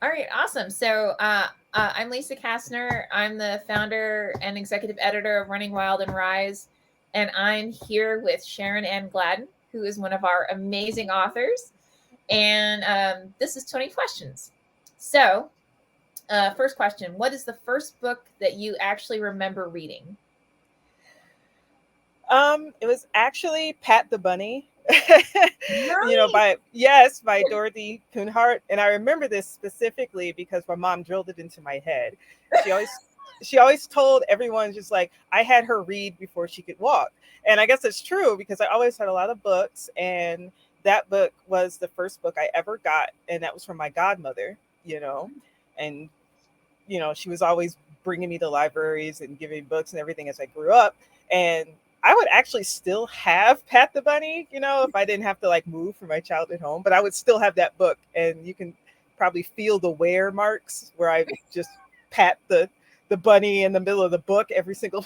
All right, awesome. So I'm Lisa Kastner. I'm the founder and executive editor of Running Wild and Rise, and I'm here with Sharon Ann Gladden, who is one of our amazing authors. And this is 20 questions. So, first question: what is the first book that you actually remember reading? It was actually Pat the Bunny. Nice. By Dorothy Kuhnhart. And I remember this specifically because my mom drilled it into my head. She always she always told everyone just like I had her read before she could walk. And I guess it's true because I always had a lot of books, and that book was the first book I ever got, and that was from my godmother, And she was always bringing me to libraries and giving me books and everything as I grew up. And I would actually still have Pat the Bunny, if I didn't have to like move from my childhood home, but I would still have that book. And you can probably feel the wear marks where I just pat the bunny in the middle of the book every single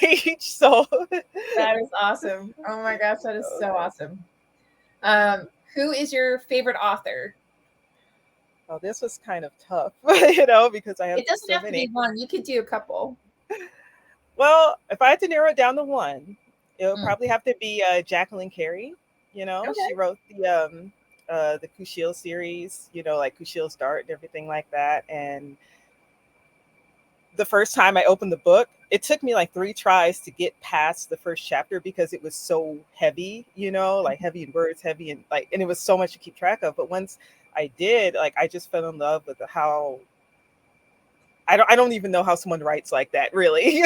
page. So That is awesome. Oh my gosh, that is so awesome. Who is your favorite author? oh, this was kind of tough, because I have It doesn't so have to be many. one. You could do a couple. Well, if I had to narrow it down to one, it would Mm, probably have to be Jacqueline Carey. She okay. wrote the Kushil series, like Kushil's Dart and everything like that. And the first time I opened the book, it took me like three tries to get past the first chapter because it was so heavy, like heavy in words, heavy in like, and it was so much to keep track of. But once I did, like, I just fell in love with how I don't even know how someone writes like that, really,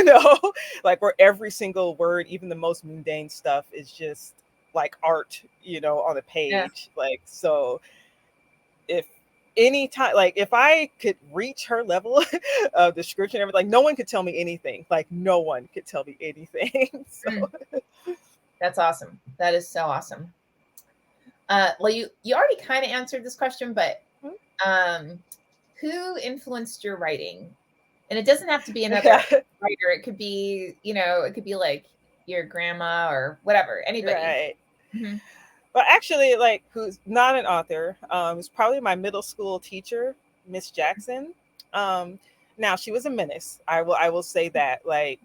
like where every single word, even the most mundane stuff, is just like art, on a Yeah. page. Like, so if any time, like, if I could reach her level of description, everything, like, no one could tell me anything. Like, no one could tell me anything. So, Mm, that's awesome. That is so awesome. Well, you already kind of answered this question, but um, who influenced your writing? And it doesn't have to be another writer. It could be, it could be like your grandma or whatever, anybody. right. Hmm. Well, actually, like, who's not an author, is probably my middle school teacher, Miss Jackson. Um, Now she was a menace. I will say that. Like,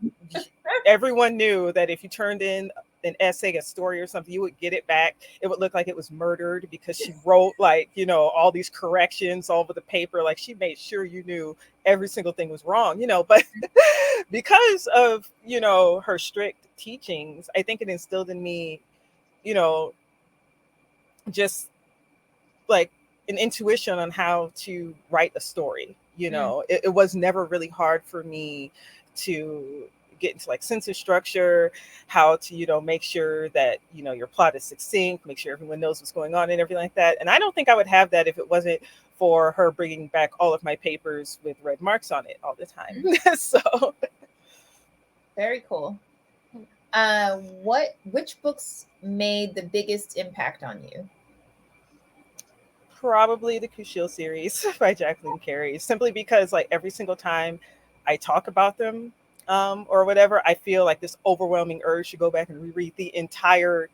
everyone knew that if you turned in an essay, a story, or something, you would get it back. It would look like it was murdered because she wrote, like, all these corrections all over the paper. Like, she made sure you knew every single thing was wrong. But because of her strict teachings, I think it instilled in me, you know just like an intuition on how to write a story. Mm, It was never really hard for me to get into like sense of structure, how to, make sure that, your plot is succinct, make sure everyone knows what's going on and everything like that. And I don't think I would have that if it wasn't for her bringing back all of my papers with red marks on it all the time. mm. So Very cool. Which books made the biggest impact on you? probably the Kushil series by Jacqueline Carey, simply because like every single time I talk about them, or whatever, I feel like this overwhelming urge to go back and reread the entire,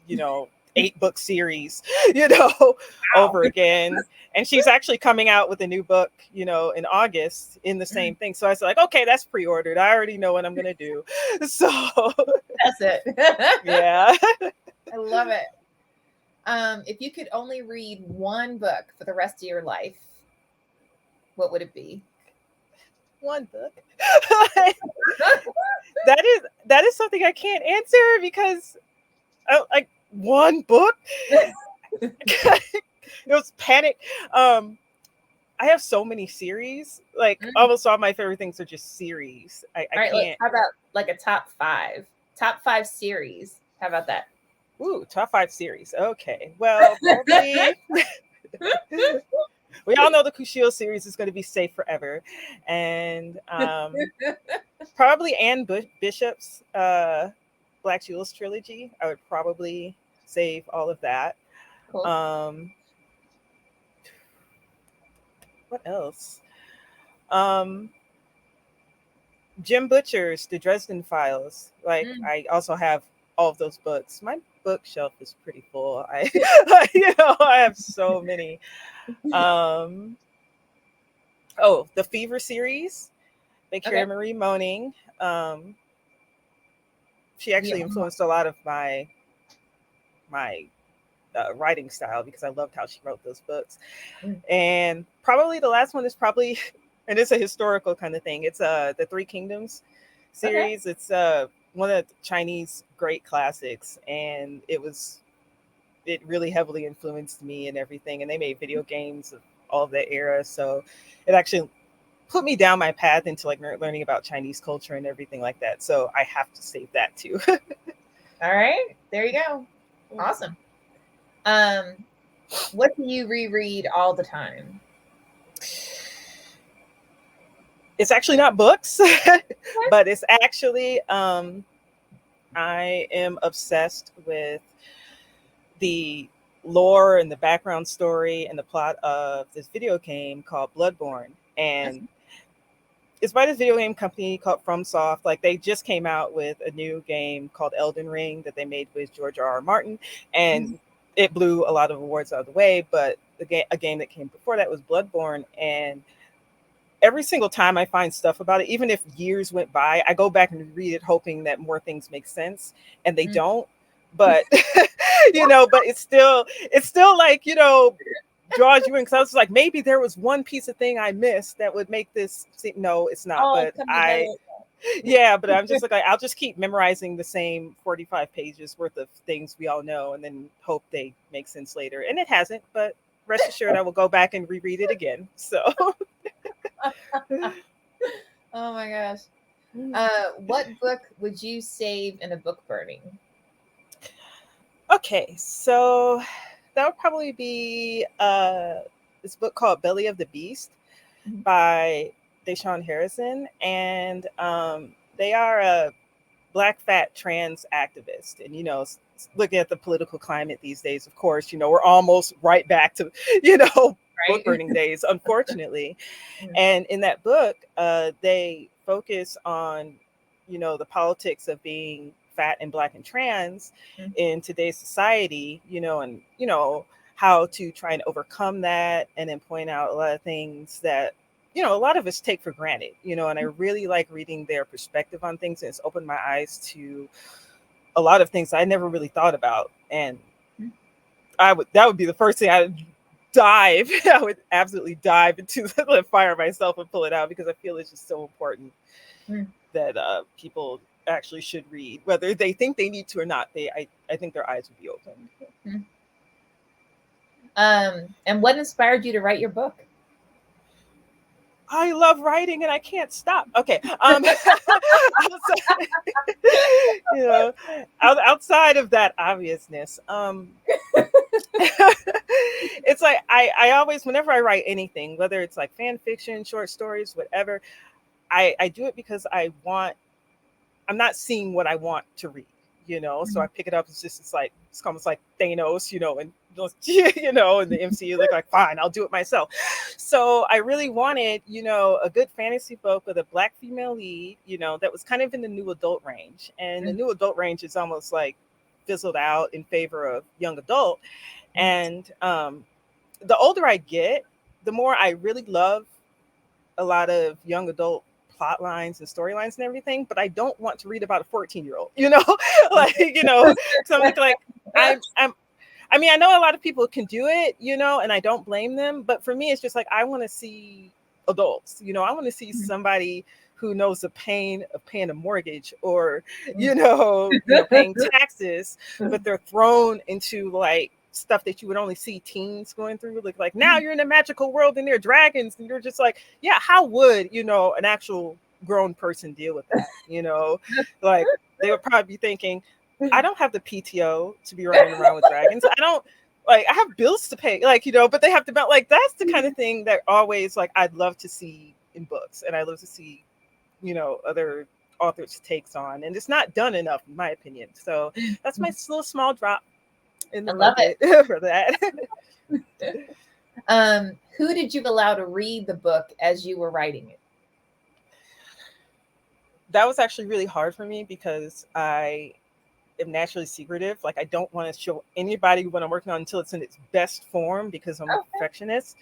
you know, 8 book series, you know, Wow. over again. And she's actually coming out with a new book, in August in the Mm, same thing. So I was like, okay, that's pre-ordered. I already know what I'm gonna do. So that's it. yeah. I love it. If you could only read one book for the rest of your life, what would it be? One book. that is something I can't answer because like one book. It was panic. Um, I have so many series. Like Mm. almost all my favorite things are just series. I All right, can't. how about like a top five? Top five series. How about that? Ooh, top 5 series. Okay. Well, probably we all know the Kushio series is going to be safe forever, and probably Anne Bishop's Black Jewels trilogy. I would probably save all of that. Cool. Um, what else? Um, Jim Butcher's The Dresden Files. Like, Mm. I also have all of those books. My bookshelf is pretty full. I have so many. Um, Oh, the Fever series by Okay. Carrie Marie Moning. She Yeah. actually influenced a lot of my writing style because I loved how she wrote those books. Mm. And probably the last one is probably, and it's a historical kind of thing. It's the Three Kingdoms Okay. series. It's one of the Chinese great classics, and it really heavily influenced me and everything. And they made video games of all of that era, so it actually put me down my path into like learning about Chinese culture and everything like that. So I have to save that too. All right. There you go. Awesome. What do you reread all the time? It's actually not books, Okay. but it's actually I am obsessed with the lore and the background story and the plot of this video game called Bloodborne. That's- And it's by this video game company called FromSoft. Like they just came out with a new game called Elden Ring that they made with George R. R. Martin, and it blew a lot of awards out of the way. But a game that came before that was Bloodborne, and every single time I find stuff about it, even if years went by, I go back and read it hoping that more things make sense, and they Mm. don't. But but it's still like, draws you in, because I was like, maybe there was one piece of thing I missed that would make this no, it's not. Oh, But come together. yeah, but I'm just like, I'll just keep memorizing the same 45 pages worth of things we all know and then hope they make sense later. And it hasn't, but rest assured I will go back and reread it again. So Oh my gosh. What book would you save in a book burning? okay, so that would probably be this book called Belly of the Beast Mhm. by Deshaun Harrison. And they are a black fat trans activist. And looking at the political climate these days, of course, we're almost right back to book Right? burning days, unfortunately. Mm. And in that book, they focus on the politics of being fat and black and trans Mm. in today's society, and how to try and overcome that, and then point out a lot of things that a lot of us take for granted, and I really like reading their perspective on things, and it's opened my eyes to a lot of things I never really thought about. And Mm. that would be the first thing I would absolutely dive into the fire myself and pull it out, because I feel it's just so important Mm. that people actually should read, whether they think they need to or not. I think their eyes would be open. Mm. And what inspired you to write your book? I love writing and I can't stop. Okay. Outside, you know, outside of that obviousness, it's like I always, whenever I write anything, whether it's like fan fiction, short stories, whatever, I do it because I'm not seeing what I want to read, so I pick it up. It's almost like Thanos, and in the MCU, like, fine, I'll do it myself. So I really wanted, a good fantasy book with a black female lead, that was kind of in the new adult range. And the Mm. new adult range is almost like fizzled out in favor of young adult. Mm. And the older I get, the more I really love a lot of young adult plot lines and storylines and everything, but I don't want to read about a 14-year-old, like, so I'm like, I mean, I know a lot of people can do it, and I don't blame them, but for me, it's just like, I want to see adults, I want to see Mm. somebody who knows the pain of paying a mortgage, or, Mm. paying taxes, but they're thrown into like stuff that you would only see teens going through. Like now you're in a magical world and there are dragons, and you're just like, yeah, how would, an actual grown person deal with that? Like they would probably be thinking, I don't have the PTO to be running around with dragons. I don't, like, I have bills to pay, like, but they have to, but like, that's the kind of thing that always, like, I'd love to see in books, and I love to see, other authors' takes on, and it's not done enough, in my opinion. So that's my little small drop in I the love bucket for that. it. Who did you allow to read the book as you were writing it? That was actually really hard for me because I am naturally secretive. Like, I don't want to show anybody what I'm working on until it's in its best form, because I'm a Okay. perfectionist.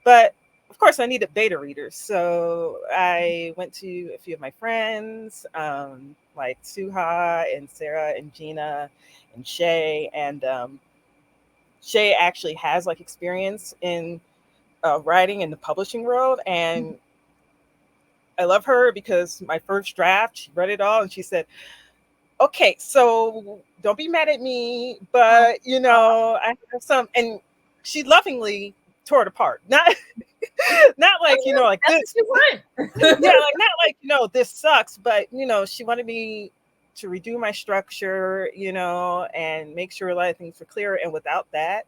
But of course, I needed beta readers. So I went to a few of my friends, like Suha and Sarah and Gina and Shay. And Shay actually has like experience in writing in the publishing world. And I love her because my first draft, she read it all and she said, okay, so don't be mad at me, Oh, but I have some, and she lovingly tore it apart. Not, not like, like that's what this. you want. Yeah, like not like, this sucks, but she wanted me to redo my structure, and make sure a lot of things were clear. And without that,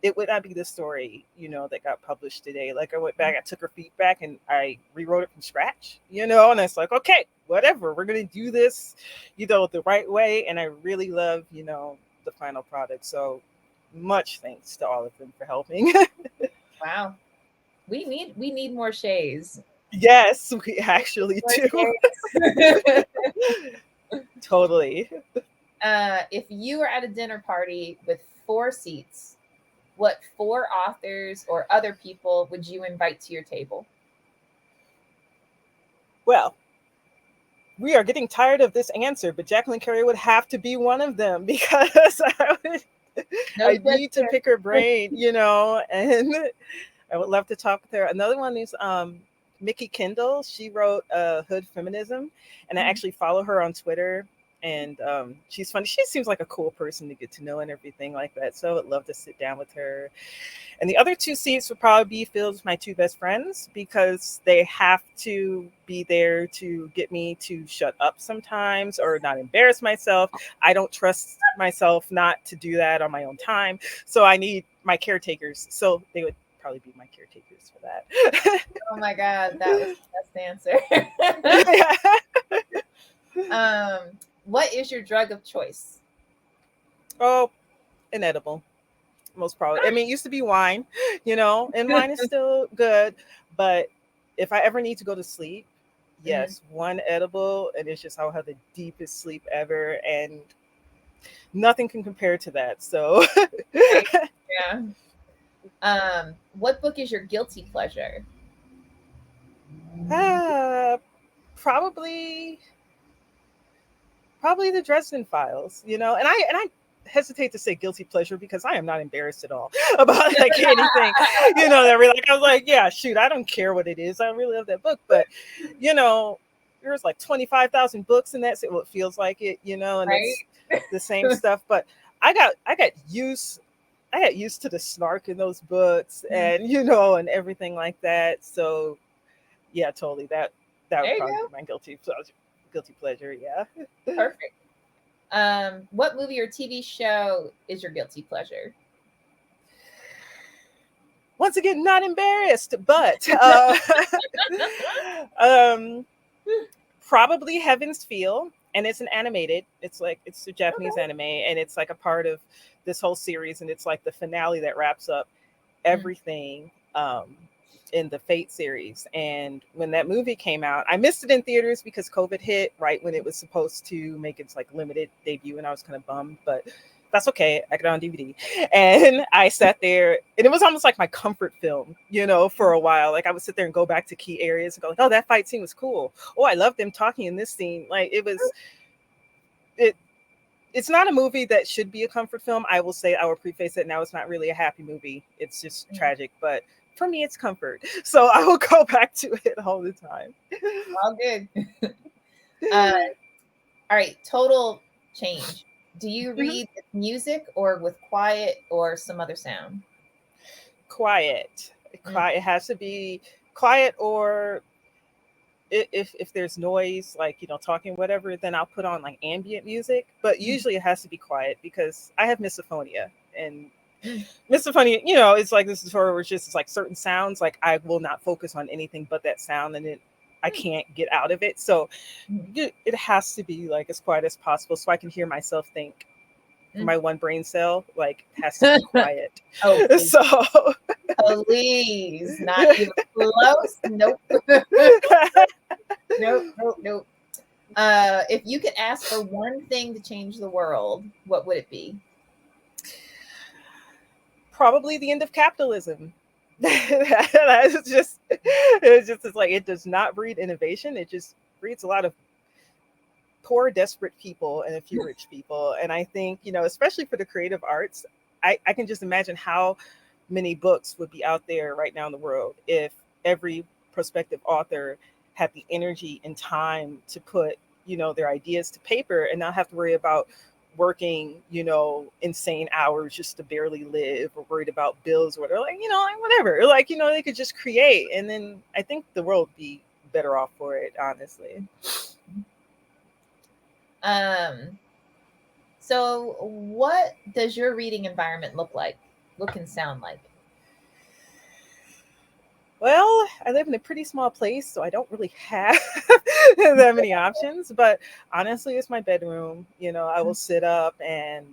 it would not be the story, that got published today. Like I went back, I took her feedback and I rewrote it from scratch, and it's like, okay, whatever, we're gonna do this, the right way. And I really love, the final product. So much thanks to all of them for helping. Wow. We need more Shays. Yes, we actually More do. Shays. Totally. If you were at a dinner party with 4 seats, what 4 authors or other people would you invite to your table? Well, we are getting tired of this answer, but Jacqueline Carey would have to be one of them because No I need to question. pick her brain, and I would love to talk with her. Another one is Mickey Kendall. She wrote Hood Feminism, and I actually follow her on Twitter. And she's funny. She seems like a cool person to get to know and everything like that. So I would love to sit down with her. And the other 2 seats would probably be filled with my 2 best friends because they have to be there to get me to shut up sometimes or not embarrass myself. I don't trust myself not to do that on my own time. So I need my caretakers. So they would probably be my caretakers for that. Oh my God, that was the best answer. What is your drug of choice? Oh, inedible. Most probably. I mean, it used to be wine, and wine is still good. But if I ever need to go to sleep, yes, one edible, and it's just I'll have the deepest sleep ever, and nothing can compare to that. So, Right. Yeah. What book is your guilty pleasure? uh, probably, probably the Dresden Files, and I hesitate to say guilty pleasure because I am not embarrassed at all about like anything, that really like I was like, yeah, shoot, I don't care what it is. I really love that book, but there's like 25,000 books in that, so it feels like it, and it's Right. the same stuff. But I got used to the snark in those books, and and everything like that. So yeah, totally. That would There you probably go. be my guilty pleasure. Yeah. Perfect. What movie or TV show is your guilty pleasure? Once again, not embarrassed, but um, probably Heaven's Feel, and it's an animated. It's a Japanese Okay. anime, and it's like a part of this whole series, and it's like the finale that wraps up everything in the Fate series. And when that movie came out, I missed it in theaters because COVID hit right when it was supposed to make its like limited debut, and I was kind of bummed, but that's okay. I got it on DVD. And I sat there, and it was almost like my comfort film, for a while. Like I would sit there and go back to key areas and go, like, oh, that fight scene was cool. Oh, I love them talking in this scene. Like it it's not a movie that should be a comfort film. I will say, I will preface it now, it's not really a happy movie. It's just tragic, but for me it's comfort. So I will go back to it all the time. All good. All right, total change. Do you read with music or with quiet or some other sound? Quiet. It has to be quiet, or if there's noise, like talking, whatever, then I'll put on like ambient music. But usually it has to be quiet because I have misophonia, and misophonia, it's like this is where it's just, it's like certain sounds, like I will not focus on anything but that sound, and I can't get out of it. So it has to be like as quiet as possible so I can hear myself think. For my one brain cell, like, has to be quiet. Oh, please. So Please, not even close. Nope. Nope. If you could ask for one thing to change the world, what would it be? probably the end of capitalism. That's just it's like it does not breed innovation. It just breeds a lot of poor, desperate people and a few rich people. And I think, especially for the creative arts, I can just imagine how many books would be out there right now in the world if every prospective author had the energy and time to put, their ideas to paper and not have to worry about working, insane hours just to barely live or worried about bills or whatever, like whatever. Like, they could just create. And then I think the world would be better off for it, honestly. So what does your reading environment look and sound like? Well, I live in a pretty small place, so I don't really have that many options. But honestly, it's my bedroom. I will sit up and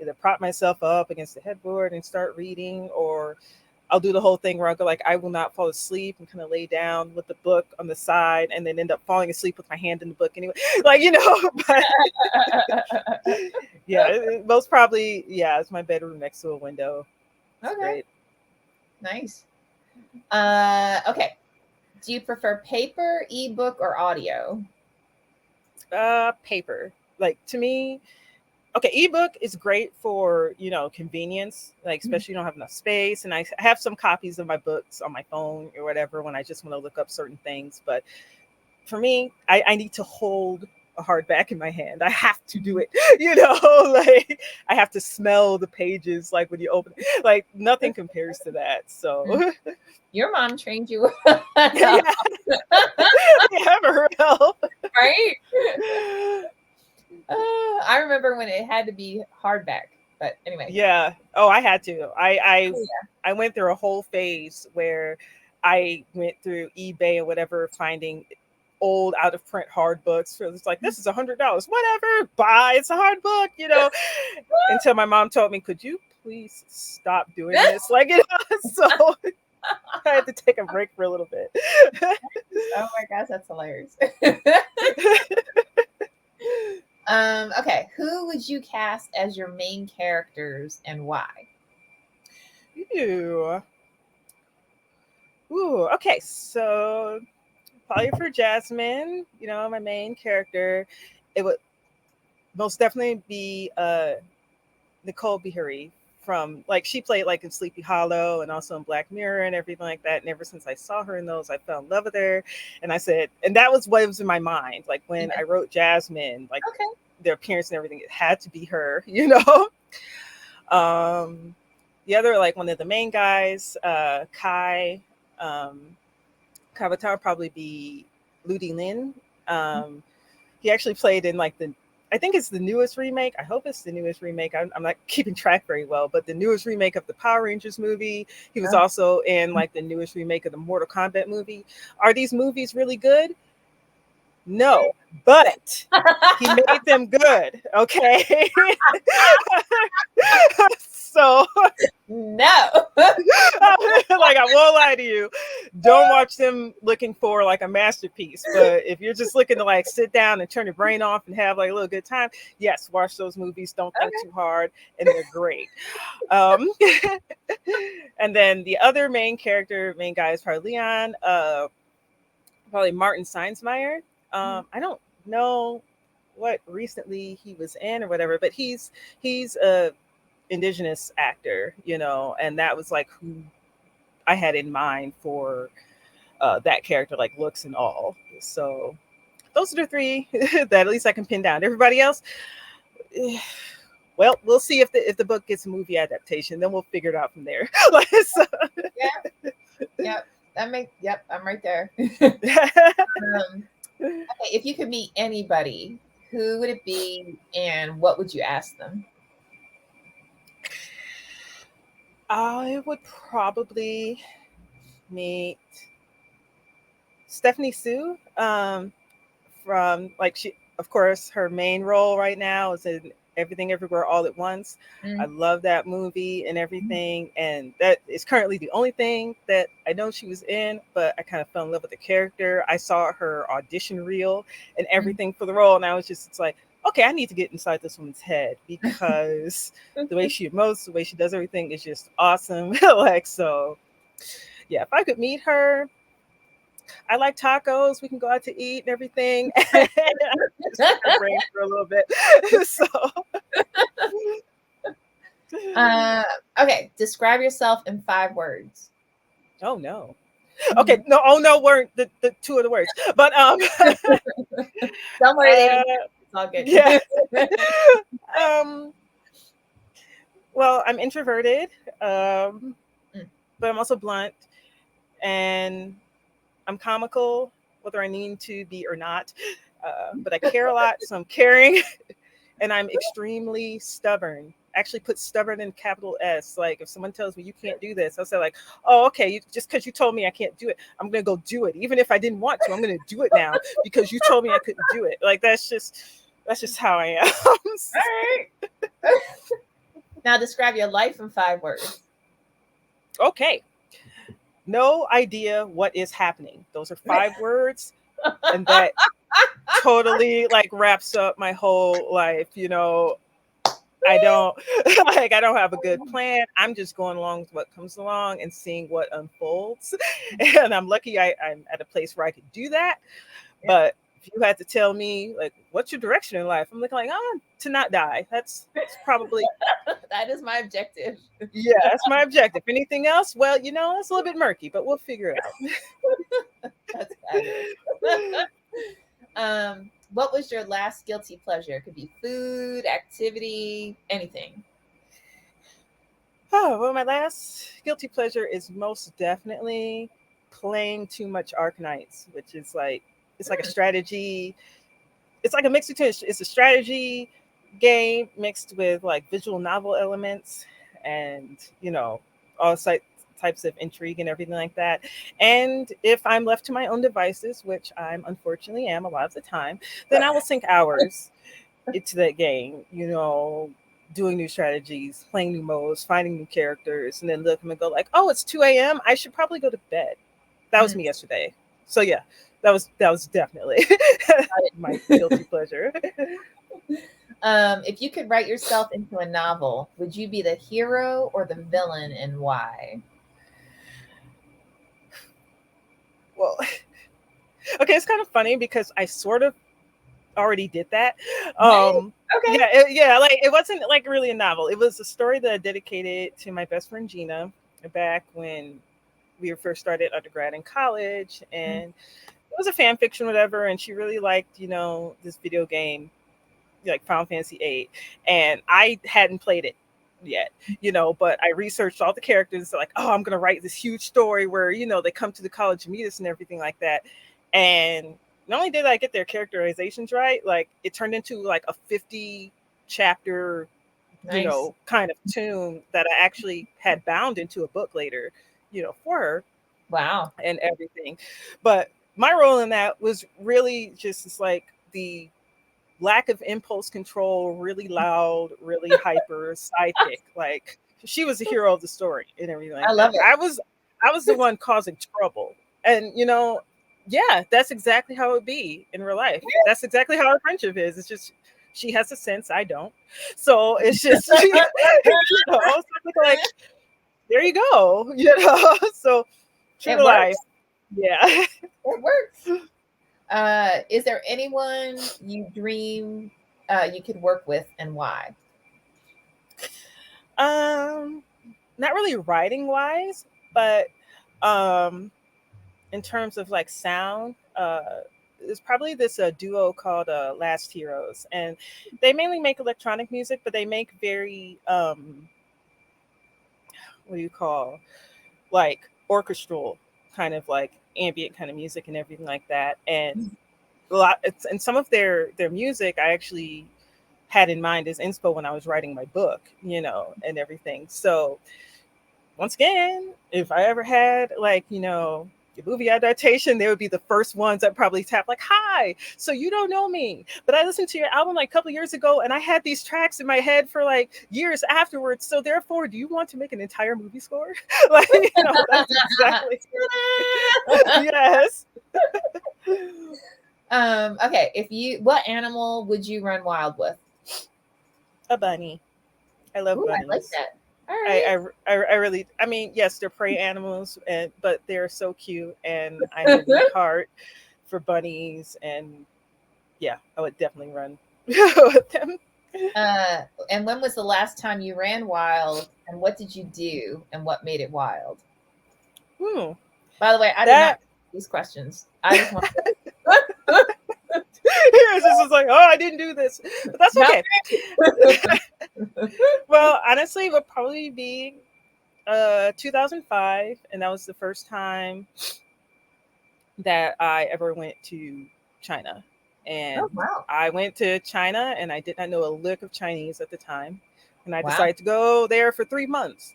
either prop myself up against the headboard and start reading, or I'll do the whole thing where I'll go like I will not fall asleep and kind of lay down with the book on the side and then end up falling asleep with my hand in the book anyway. Like, but yeah, most probably, yeah, it's my bedroom next to a window. It's Okay. great. Nice. Okay. Do you prefer paper, ebook, or audio? Paper. Like to me, okay, ebook is great for convenience, like especially you don't have enough space. And I have some copies of my books on my phone or whatever when I just want to look up certain things. But for me, I need to hold a hardback in my hand. I have to do it, like I have to smell the pages like when you open it. Like nothing compares to that. So Your mom trained you yeah, yeah, for real. right? I remember when it had to be hardback, but anyway. Yeah. Oh, I had to. I Oh, yeah. I went through a whole phase where I went through eBay or whatever, finding old out of print hard books. So it's like, this is $100. Whatever, buy. It's a hard book, Until my mom told me, "Could you please stop doing this?" Like, so I had to take a break for a little bit. Oh my gosh, that's hilarious. Okay, who would you cast as your main characters and why? Ooh. Ooh. Okay. So probably for Jasmine, my main character, it would most definitely be Nicole Beharie from, like, she played like in Sleepy Hollow and also in Black Mirror and everything like that. And ever since I saw her in those, I fell in love with her. And I said, and that was what was in my mind. Like when Yeah. I wrote Jasmine, like Okay. their appearance and everything, it had to be her, The other, like one of the main guys, Kai, um, Kavatar would probably be Ludi Lin. He actually played in like I think it's the newest remake. I hope it's the newest remake. I'm not keeping track very well, but the newest remake of the Power Rangers movie. He was Oh. also in like the newest remake of the Mortal Kombat movie. Are these movies really good? No, but he made them good. Okay. So No. like I won't lie to you, don't watch them looking for like a masterpiece. But if you're just looking to like sit down and turn your brain off and have like a little good time, yes, watch those movies. Don't think too hard, and they're great. Um, and then the other main guy is probably Leon, probably Martin Seinsmeyer. I don't know what recently he was in or whatever, but he's a indigenous actor, and that was like who I had in mind for that character, like looks and all. So those are the three that at least I can pin down. Everybody else, well, we'll see if the book gets a movie adaptation, then we'll figure it out from there. So. Yeah. Yep. Yep. I'm right there. Okay, if you could meet anybody, who would it be, and what would you ask them? I would probably meet Stephanie Sue, from, like, she, of course, her main role right now is in Everything Everywhere All at Once. I love that movie and everything, and that is currently the only thing that I know she was in, but I kind of fell in love with the character. I saw her audition reel and everything for the role, and I was just, it's like, okay, I need to get inside this woman's head because the way she emotes, the way she does everything is just awesome. Like, so Yeah, if I could meet her, I like tacos. We can go out to eat and everything. And I just pick her brain for a little bit. So, uh, okay, describe yourself in 5 words. oh no. Okay, Mhm. no, oh no, weren't the two of the words, but Don't worry, they uh, didn't hear. It's all yeah, good. um, well, I'm introverted, um, Mm. but I'm also blunt, and I'm comical, whether I need to be or not. But I care a lot, so I'm caring, and I'm extremely stubborn. Actually, put stubborn in capital S. Like if someone tells me you can't do this, I'll say like, "Oh, okay. Just because you told me I can't do it, I'm gonna go do it. Even if I didn't want to, I'm gonna do it now because you told me I couldn't do it." Like that's just how I am. All right. Now describe your life in 5 words. Okay, no idea what is happening. Those are 5 words, and that totally like wraps up my whole life. I don't like I don't have a good plan. I'm just going along with what comes along and seeing what unfolds. And I'm lucky I'm at a place where I can do that. Yeah. But if you had to tell me like what's your direction in life, I'm looking like, oh, to not die. That's probably That is my objective. yeah, that's my objective. Anything else? Well, it's a little bit murky, but we'll figure it out. That's fabulous. What was your last guilty pleasure? It could be food, activity, anything. Oh, well, my last guilty pleasure is most definitely playing too much Arknights, which is like it's like a Mm, strategy. It's like a mix between it's a strategy game mixed with like visual novel elements and all types of intrigue and everything like that. And if I'm left to my own devices, which I'm unfortunately am a lot of the time, then I will sink hours into that game, doing new strategies, playing new modes, finding new characters, and then look and go like, oh, it's 2 a.m. I should probably go to bed. That was mm. me yesterday. So yeah, that was definitely my guilty pleasure. If you could write yourself into a novel, would you be the hero or the villain and why? Well, okay, it's kind of funny because I sort of already did that. Nice. Okay. Yeah, like it wasn't like really a novel. It was a story that I dedicated to my best friend Gina back when we were first started undergrad in college, Mm, and it was a fan fiction, whatever. And she really liked, this video game, like Final Fantasy VIII, and I hadn't played it yet, but I researched all the characters. So like, oh, I'm gonna write this huge story where they come to the college to meet us and everything like that. And not only did I get their characterizations right, like it turned into like a 50 chapter, nice. kind of tune that I actually had bound into a book later, for her Wow. and everything. But my role in that was really just it's like the lack of impulse control, really loud, really hyper sidekick. Like she was the hero of the story and everything I like that. love it. I was the one causing trouble. And yeah, that's exactly how it would be in real life. That's exactly how our friendship is. It's just she has a sense, I don't. So it's just so it's like there you go. So true It to life. works. Yeah. It works. Is there anyone you dream you could work with and why? Um Not really writing wise, but um in terms of like sound, there's probably this duo called Last Heroes, and they mainly make electronic music, but they make very what do you call like orchestral kind of like ambient kind of music and everything like that. And and some of their music I actually had in mind as inspo when I was writing my book, and everything. So once again, if I ever had like, a movie adaptation, they would be the first ones that probably tap like, "Hi, so you don't know me, but I listened to your album like a couple years ago, and I had these tracks in my head for like years afterwards. So therefore, do you want to make an entire movie score?" Like, that's exactly yes. Okay, what animal would you run wild with? A bunny. I love Ooh, I like bunnies. that. All right. I really, I mean, yes, they're prey animals, but they're so cute, and I have a weak heart for bunnies, and yeah, I would definitely run with them. And when was the last time you ran wild, and what did you do, and what made it wild? Hmm. By the way, I did not That ask these questions. I just want it's just like, oh, I didn't do this, but that's no. okay. Well, honestly, it would probably be 2005, and that was the first time that I ever went to China. Oh And wow, I went to China, and I did not know a lick of Chinese at the time. And I wow, decided to go there for 3 months.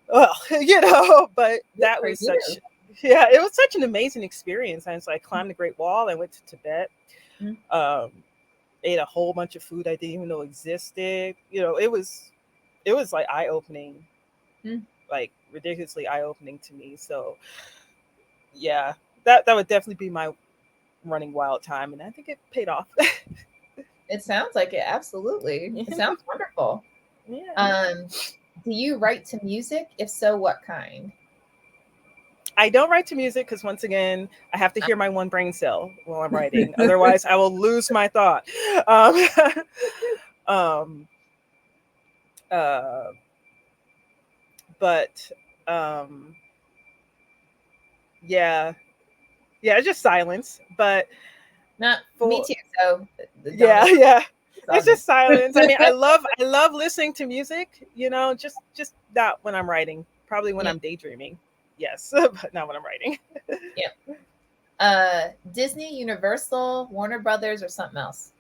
Well, but good that for was you. such, yeah, it was such an amazing experience. And so I climbed the Great Wall. I went to Tibet, Mm, um, ate a whole bunch of food I didn't even know existed. It was like eye opening, mm. like ridiculously eye opening to me. So yeah, that would definitely be my running wild time, and I think it paid off. It sounds like it. Absolutely, it sounds wonderful. Yeah. Um, do you write to music? If so, what kind? I don't write to music because once again, I have to hear my one brain cell while I'm writing. Otherwise, I will lose my thought. Um, um, uh, but um, yeah, yeah, just silence. But Not me for too. So don't yeah, yeah, it's all it's good. just silence. I mean, I love listening to music. Just not when I'm writing. Probably when Yeah, I'm daydreaming. Yes, but not when I'm writing. yeah. Disney, Universal, Warner Brothers, or something else?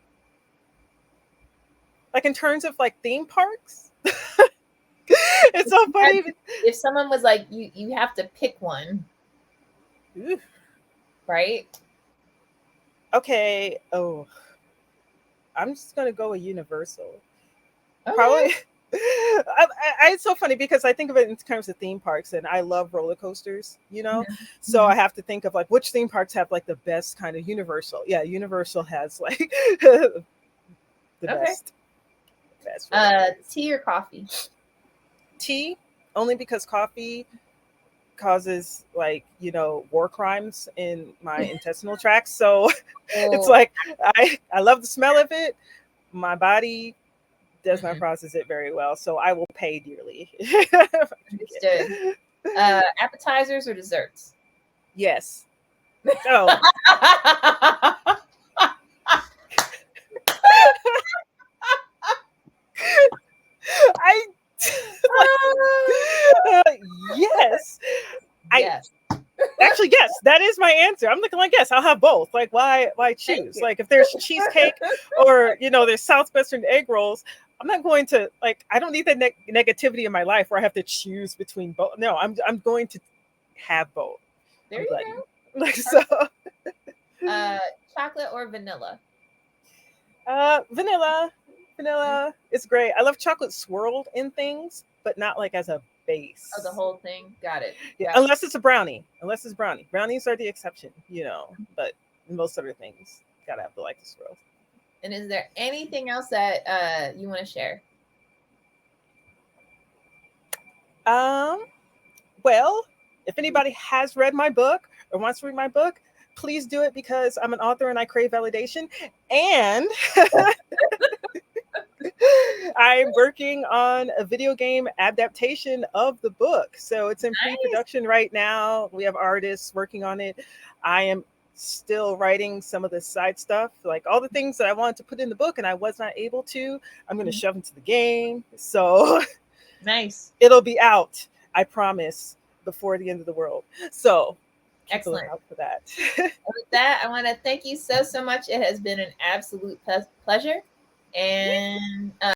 Like in terms of like theme parks, it's If so you had funny. to, if someone was like, you have to pick one, Ooh, right? okay. Oh, I'm just gonna go with Universal. Okay. Probably. It's so funny because I think of it in terms of theme parks, and I love roller coasters. Mhm, So I mhm. have to think of like which theme parks have like the best kind of Universal. Yeah, Universal has like the Okay. best roller coasters. Tea or coffee? Tea, only because coffee causes like war crimes in my intestinal tract. So it's Oh, like I love the smell of it. My body does not mm-mm. process it very well, so I will pay dearly if I drink Understood. it. Appetizers or desserts? Yes. Oh, I like uh, yes. I Yes. actually, yes, that is my answer. I'm looking like, yes, I'll have both. Like, why Thank choose? you. Like, if there's cheesecake or there's Southwestern egg rolls, I'm not going to like. I don't need that negativity in my life where I have to choose between both. No, I'm going to have both. There I'm you glutton. go. Like so. Perfect. Uh, chocolate or vanilla? Vanilla. Mm. Vanilla is great. I love chocolate swirled in things, but not like as a Oh, the base. whole thing. Got it. Yeah, Got unless it's a brownie. Unless it's brownie. Brownies are the exception. But most other things, gotta have the like the swirl. And is there anything else that you want to share? Um, well, if anybody has read my book or wants to read my book, please do it because I'm an author and I crave validation. And I'm working on a video game adaptation of the book. So it's in Nice. pre-production right now. We have artists working on it. I am still writing some of the side stuff, like all the things that I wanted to put in the book and I was not able to. I'm going to Mhm. shove into the game. So Nice. it'll be out, I promise, before the end of the world. So keep a Excellent. lookout for that. With that, I want to thank you so much. It has been an absolute pleasure. And